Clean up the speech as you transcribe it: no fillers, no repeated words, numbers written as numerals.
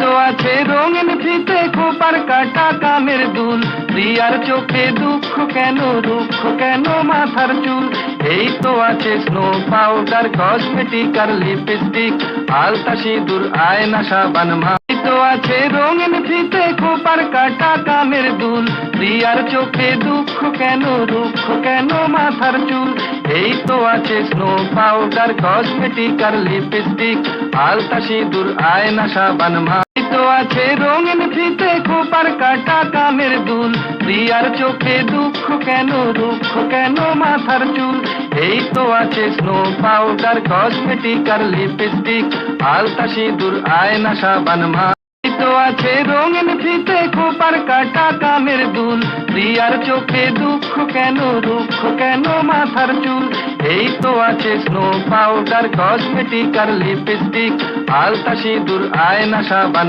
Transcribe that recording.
তো আছে রঙিন ফিতে খোপার কাটা কানের দুল, প্রিয়ার চোখে দুঃখ কেন দুঃখ কেন মাথার চুল। এই তো আছে স্নো পাউডার কসমেটিক আর লিপস্টিক, আলতা সিঁদুর আয়না সাবান মা। এই তো আছে রঙিন ফিতে খোপার কাটা কানের দুল, প্রিয়ার চোখে দুঃখ কেন দুঃখ কেন মাথার চুল। এই তো আছে স্নো পাউডার কসমেটিক আর লিপস্টিক, আলতা সিঁদুর আয়না সাবান মা। এই তো আছে রঙিন ফিতে খোপার কাটা কানের দুল, প্রিয়ার চোখে দুঃখ কেন দুঃখ কেন মাথার চুল। এই তো আছে স্নো পাউডার কসমেটিক আর লিপস্টিক, আলতা সিঁদুর আয়না সাবান মা। এই তো আছে রঙিন ফিতে খোপার কাটা কানের দুল, প্রিয়ার চোখে দুঃখ কেন দুঃখ কেন মাথার চুল। এই তো আছে স্নো পাউডার কসমেটিক আর লিপস্টিক, আলতা সিঁদুর আয়না সাবান।